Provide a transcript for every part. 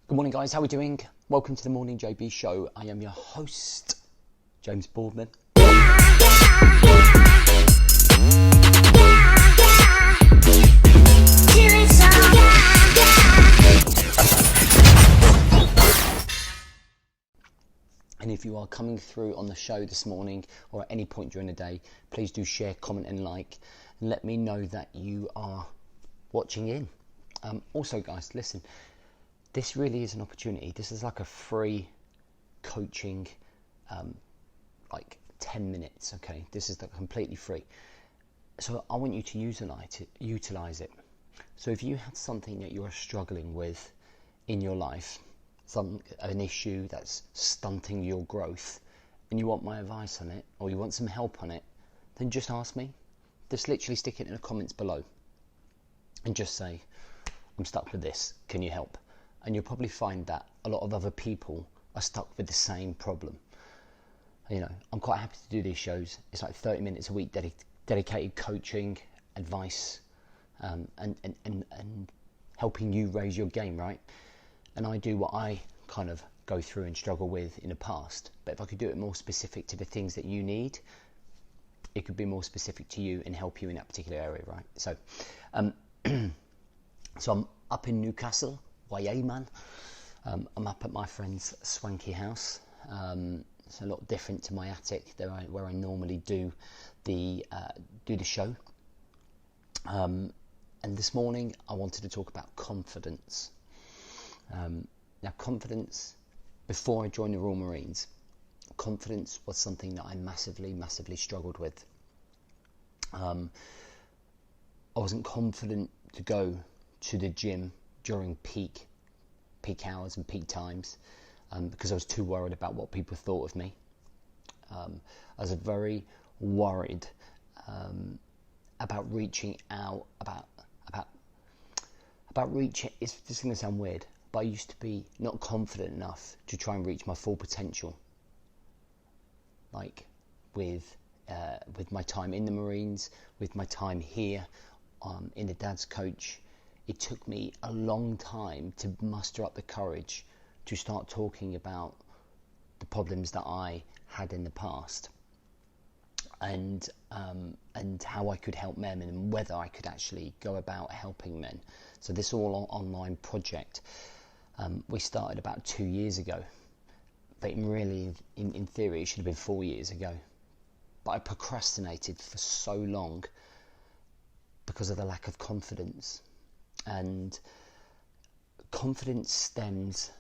Good morning, guys. How are we doing? Welcome to the Morning JB Show. I am your host, James Boardman. And if you are coming through on the show this morning or at any point during the day, please do share, comment and like, and let me know that you are watching in. Also, guys, listen, this really is an opportunity. This is like a free coaching, like 10 minutes, okay? This is completely free. So I want you to utilize it. So if you have something that you're struggling with in your life, an issue that's stunting your growth, and you want my advice on it, or you want some help on it, then just ask me. Just literally stick it in the comments below and just say, I'm stuck with this, can you help? And you'll probably find that a lot of other people are stuck with the same problem. You know, I'm quite happy to do these shows. It's like 30 minutes a week dedicated coaching, advice, and helping you raise your game, right? And I do what I kind of go through and struggle with in the past. But if I could do it more specific to the things that you need, it could be more specific to you and help you in that particular area, right? So, so I'm up in Newcastle. YA man. I'm up at my friend's swanky house. It's a lot different to my attic where I normally do the show. And this morning I wanted to talk about confidence. Now, confidence, before I joined the Royal Marines, confidence was something that I massively struggled with. I wasn't confident to go to the gym during peak hours and peak times because I was too worried about what people thought of me. I was very worried about reaching out, about reaching. It's just going to sound weird, but I used to be not confident enough to try and reach my full potential. Like with my time in the Marines, with my time here in the Dad's Coach. It took me a long time to muster up the courage to start talking about the problems that I had in the past, and how I could help men and whether I could actually go about helping men. So this all online project we started about 2 years ago, but in theory it should have been 4 years ago. But I procrastinated for so long because of the lack of confidence. And confidence stems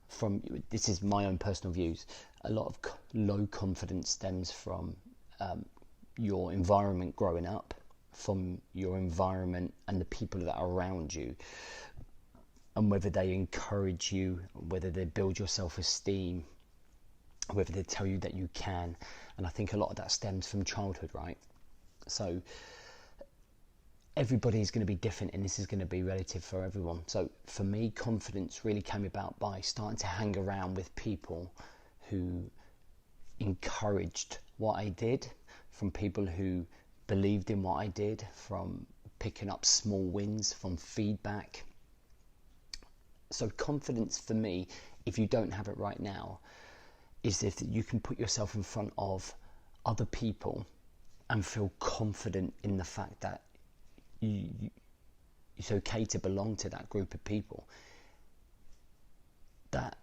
from, this is my own personal views, a lot of low confidence stems from your environment growing up, from your environment and the people that are around you, and whether they encourage you, whether they build your self-esteem, whether they tell you that you can. And I think a lot of that stems from childhood, right? So everybody's going to be different, and this is going to be relative for everyone. So for me, confidence really came about by starting to hang around with people who encouraged what I did, from people who believed in what I did, from picking up small wins, from feedback. So confidence for me, if you don't have it right now, is if you can put yourself in front of other people and feel confident in the fact that it's okay to belong to that group of people, that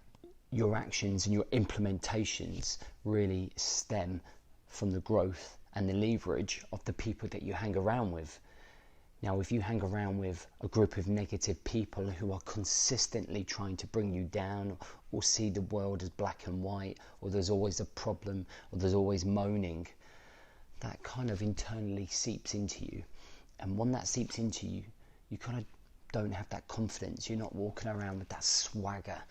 your actions and your implementations really stem from the growth and the leverage of the people that you hang around with. Now, if you hang around with a group of negative people who are consistently trying to bring you down, or see the world as black and white, or there's always a problem, or there's always moaning, that kind of internally seeps into you. And when that seeps into you, you kind of don't have that confidence. You're not walking around with that swagger.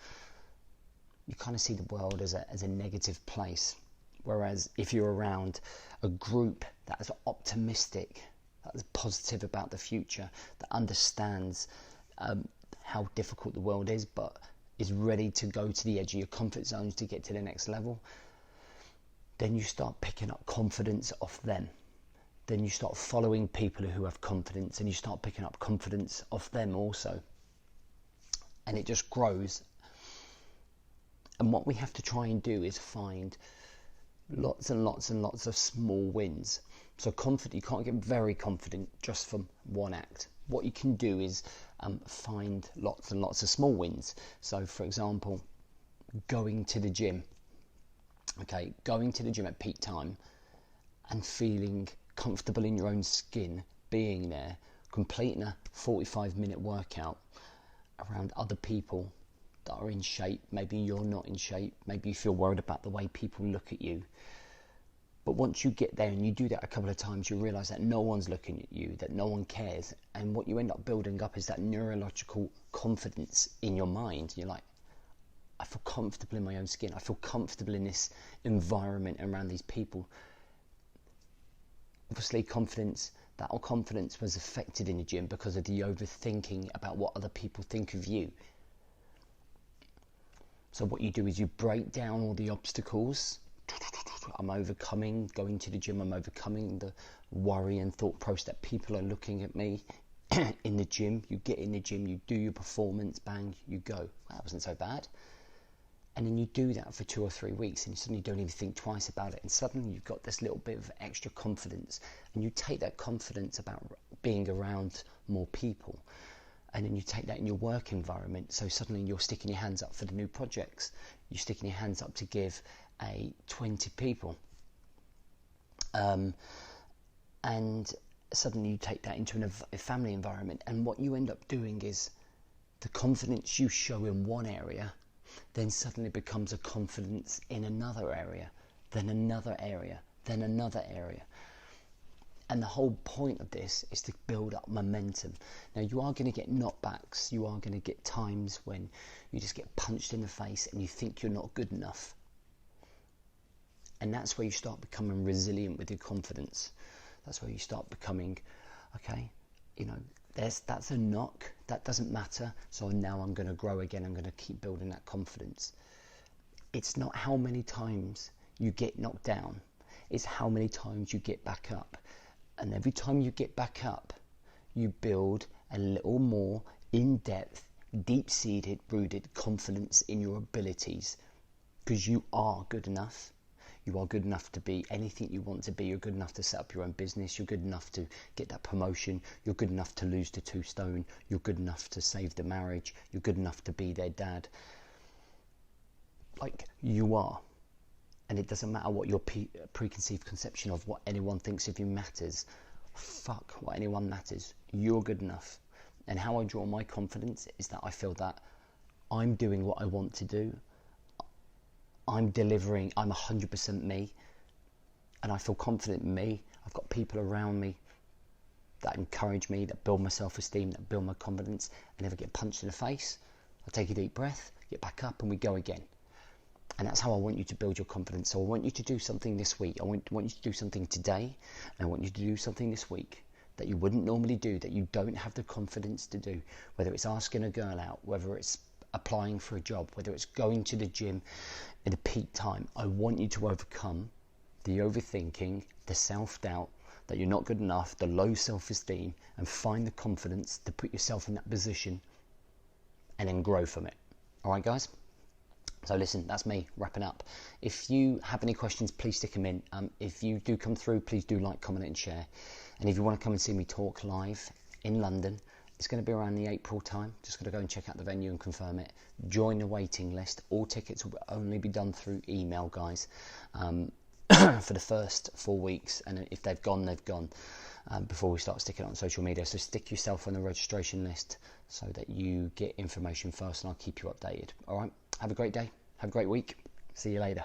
You kind of see the world as a negative place. Whereas if you're around a group that is optimistic, that is positive about the future, that understands how difficult the world is, but is ready to go to the edge of your comfort zones to get to the next level, then you start picking up confidence off them. Then you start following people who have confidence, and you start picking up confidence off them also. And it just grows. And what we have to try and do is find lots and lots and lots of small wins. So confident, you can't get very confident just from one act. What you can do is find lots and lots of small wins. So for example, going to the gym. Okay, going to the gym at peak time and feeling comfortable in your own skin, being there, completing a 45-minute workout around other people that are in shape. Maybe you're not in shape, maybe you feel worried about the way people look at you. But once you get there and you do that a couple of times, you realise that no one's looking at you, that no one cares. And what you end up building up is that neurological confidence in your mind. You're like, I feel comfortable in my own skin. I feel comfortable in this environment around these people. Obviously, that confidence was affected in the gym because of the overthinking about what other people think of you. So what you do is you break down all the obstacles. I'm overcoming, going to the gym, I'm overcoming the worry and thought process that people are looking at me in the gym. You get in the gym, you do your performance, bang, you go. Well, that wasn't so bad. And then you do that for 2 or 3 weeks and you suddenly don't even think twice about it. And suddenly you've got this little bit of extra confidence. And you take that confidence about being around more people. And then you take that in your work environment. So suddenly you're sticking your hands up for the new projects. You're sticking your hands up to give 20 people. And suddenly you take that into a family environment. And what you end up doing is the confidence you show in one area then suddenly becomes a confidence in another area, then another area, then another area. And the whole point of this is to build up momentum. Now, you are going to get knockbacks. You are going to get times when you just get punched in the face and you think you're not good enough. And that's where you start becoming resilient with your confidence. That's where you start becoming, okay, that's a knock. That doesn't matter. So now I'm going to grow again. I'm going to keep building that confidence. It's not how many times you get knocked down. It's how many times you get back up. And every time you get back up, you build a little more in-depth, deep-seated, rooted confidence in your abilities. Because you are good enough. You are good enough to be anything you want to be. You're good enough to set up your own business. You're good enough to get that promotion. You're good enough to lose the 2 stone. You're good enough to save the marriage. You're good enough to be their dad. Like, you are. And it doesn't matter what your preconceived conception of what anyone thinks of you matters. Fuck what anyone matters. You're good enough. And how I draw my confidence is that I feel that I'm doing what I want to do. I'm delivering, I'm 100% me, and I feel confident in me. I've got people around me that encourage me, that build my self-esteem, that build my confidence. I never get punched in the face. I take a deep breath, get back up, and we go again. And that's how I want you to build your confidence. So I want you to do something this week. I want you to do something today, and I want you to do something this week that you wouldn't normally do, that you don't have the confidence to do, whether it's asking a girl out, whether it's applying for a job, whether it's going to the gym at a peak time. I want you to overcome the overthinking, the self-doubt, that you're not good enough, the low self-esteem, and find the confidence to put yourself in that position and then grow from it. All right, guys? So listen, that's me wrapping up. If you have any questions, please stick them in. If you do come through, please do like, comment and share. And if you want to come and see me talk live in London, it's going to be around the April time. Just got to go and check out the venue and confirm it. Join the waiting list. All tickets will only be done through email, guys, for the first 4 weeks. And if they've gone, they've gone before we start sticking it on social media. So stick yourself on the registration list so that you get information first, and I'll keep you updated. All right. Have a great day. Have a great week. See you later.